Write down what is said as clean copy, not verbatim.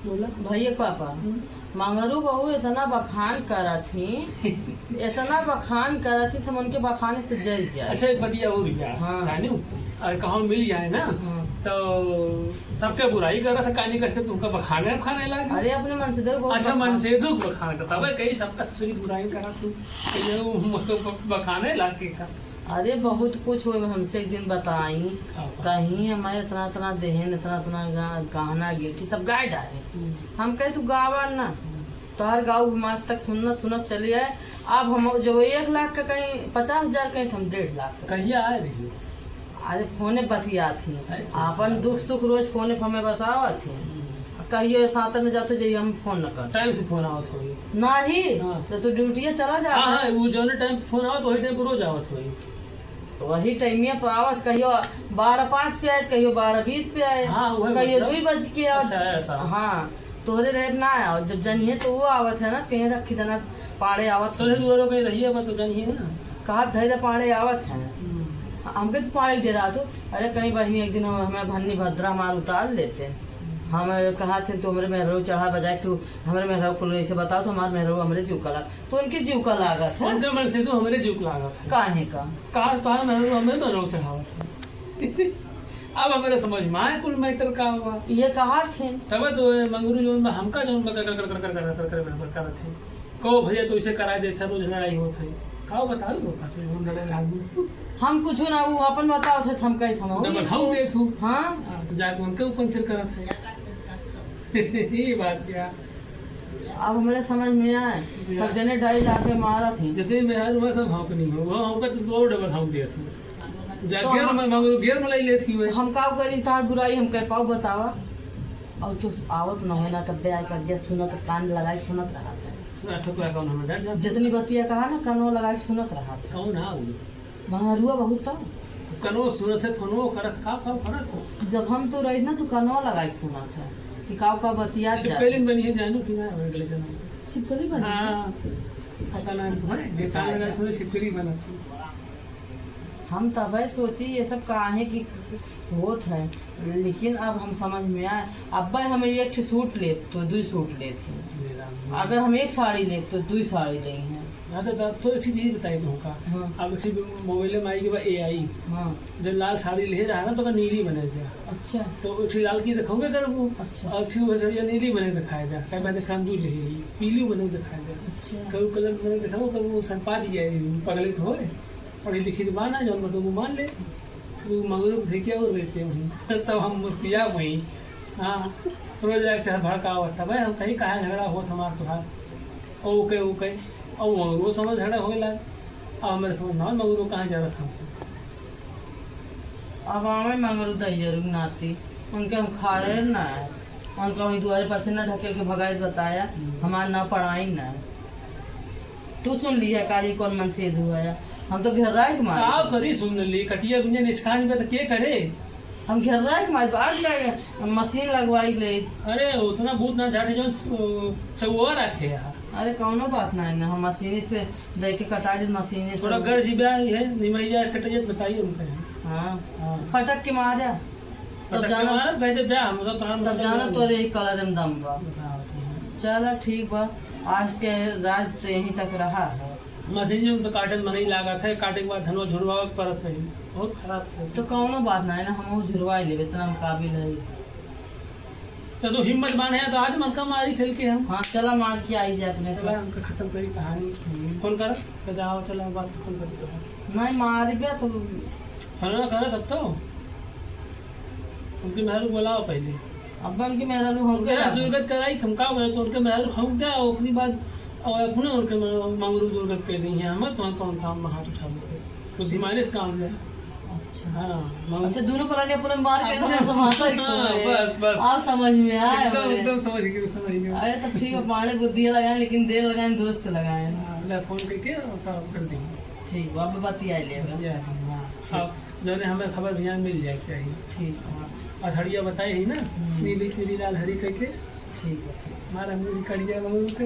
बोला भैया पापा मंगरू बहू इतना बखान करा थी इतना बखान करा थी हम उनके बखान से जल जाए। अच्छा एक बतिया और भैया हाँ। रानू और कहूँ मिल जाए ना हाँ। तो सबके बुराई कर रहा था कहानी करके तुमका बखाने खाने लगा। अरे अपने मन से देखो अच्छा मन से दुख बखान करता भाई कहीं सबका ससुरी बुराई करा तू बखाने लाके का। अरे बहुत कुछ हुए हमसे एक दिन बताई कहीं हमारे इतना इतना देहन इतना इतना गहना गिरती सब गाय डाले। हम कहे तू गावा ना तो हर गाँव मास तक सुनत सुनत चली आए। अब हम जो 1 लाख का कहीं 50,000 कहीं हम 1.5 लाख का। कहिया आए रही अरे फोने बतिया थी अपन दुख सुख रोज फोने पर हमें बतावा थी। कहियो सातर में जाते जाइए हम फोन न कर टाइम से फोन आवत होई नहीं हाँ। तो डूटिया चला जा। हाँ वो जो टाइम फोन आवत वही टाइम पर रोज आवत होई वही टाइमिया पर आवत कहियो 12:05 पे आए कहियो 12:20 पे आए। हाँ, कहियो मतलब 2 बज के आवत। अच्छा ऐसा हाँ तोहरे रेट ना आओ जब जनिए तो वो आवत है ना कहीं रखी देना पाड़े आवत तो दूर कहीं रही है तो जानिए ना कहा धैर्य पाड़े आवत है। हमके तो पाड़ी दे रहा तो अरे कहीं बहनी एक दिन हमें भन्नी भद्रा माल उतार लेते हम कहा थे तो हमारे मेहरो चढ़ा बजाए तू हमारे मेहरो को ऐसे बताओ तो हमारे मेहरो हमारे जीव का लाग तो उनके जीव का लागत है उनके मन से तो हमारे जीव लागत है काहे का कहा मेहरो हमें तो रोक चढ़ावत है। अब हमारे समझ में आए कुल मैटर का हुआ ये कहा थे तब तो मंगरू जो हमका जो कर थे को भैया तो इसे कराए जैसा रोज लड़ाई होत है का बता दो का तो लड़ाई लागू हम कुछ ना वो अपन बताओ थे हम कहीं थमा डबल हाउ दे थू हाँ तो जाके उनके पंचर करत है ये बात क्या अब हमारे समझ में आए सब जने डाई लाके मारा थी जैसे मैं हर वह सब हाउ नहीं हो वो हाउ का तो और डबल हाउ दे थू जाके मैं मंगरू घेर मलाई ले थी वे हम का करी तार बुराई हम कह पाओ बतावा और तो आवत न होना तब ब्याह कर दिया सुनत कान लगाई सुनत रहा था ऐसा तो कौन हमें डर जा जितनी बतिया कहा ना कानों लगाई सुनत रहा था कौन आ मंगरुआ बहुत था कनो सुनत है फोनो करत का करत हो जब हम तो रही ना तो कानों लगाई सुना था कि काव का बतिया छिपकली बनी है जानू कि ना अगले जन्म छिपकली बनी हां पता नहीं तुम्हारे ये कान लगा सुने छिपकली बना थी हम तब सोची ये सब काहे की होत है लेकिन अब हम समझ में आए अब हम एक सूट ले तो 2 सूट ले थे अगर हम 1 साड़ी ले तो 2 साड़ी ले हैं। हाँ तो एक चीज बताई तुमका हाँ। अब इसी मोबाइल में आई के बाद AI हाँ जब लाल साड़ी ले रहा ना तो का नीली बने गया अच्छा तो उसी लाल की दिखाओगे कर वो अच्छा और ठीक वैसे ये नीली बने दिखाया जा कई बार दिखा दूर ले पीली बने दिखाया जा अच्छा कई कलर बने दिखाओ कभी वो संपा दिया पगलित होए पढ़ी लिखी तो माना जो मतलब वो मान ले वो मंगरू थे क्या और रहते वहीं तब हम मुस्किया वहीं हाँ रोज एक चाहे भड़का हुआ था भाई हम कहीं कहाँ झगड़ा हो हमारा तुहार ओके और मंगरू समझ झगड़ा हो लग अब मेरे समझ ना मंगरू कहाँ जा रहा था अब हमें मंगरू दही जरूर नाती उनके हम खा रहे ना है उनका वही दुआरे पर से न ढकेल के भगाई बताया हमारा ना पढ़ाई ना तू सुन लिया काजी कौन मन से धुआया हम तो घेर रहा है का करी सुन ली कटिया गुंजे निष्कान में तो के करे हम घेर रहा है बाग लगे मशीन लगवाई ले अरे उतना भूत ना झाटे जो चौवा रखे यार अरे कौनो बात नहीं ना हम मशीनी से देख के कटा दी मशीनी से थोड़ा घर जीवा है निमैया कटिया बताइए उनका हाँ फटक के मारा तब जाना कहते ब्याह हम तो तब जाना तो यही कलर में दम बा चलो ठीक बा आज के राज तो यहीं तक रहा है मशीन में तो काटन में नहीं लगा था काटे के बाद धनवा झुरवा परत कहीं बहुत खराब था तो कौनो बात नहीं ना हम झुरवा ले इतना हम काबिल है तो हिम्मत माने है तो आज मन का मारी चल के हम हाँ चला मार के आई जाए अपने चला हमको खत्म करी कहानी फोन कर जाओ चला बात फोन कर दो नहीं मार गया तो खाना करा तब तो उनके महल बुलाओ पहले अब उनके मेहरा लोग उनके जुर्गत कराई हम का बोले तो उनके महल हम क्या अपनी बात और अपने उनके मंगरू जुर्गत कर दी है हम तो कौन काम में हाथ उठा कुछ दिमाग इस काम में अच्छा हाँ अच्छा दोनों पर पूरे मार के बस आप समझ में आए एकदम समझ गए अरे तब ठीक है पानी बुद्धि लगाए लेकिन देर लगाए दुरुस्त लगाए फोन करके कर देंगे ठीक है अब बतिया ले जो हमें खबर ध्यान मिल जाए चाहिए ठीक अछड़िया बताए ही ना नीली पीली लाल हरी करके ठीक है हमारा कड़िया मंगरू के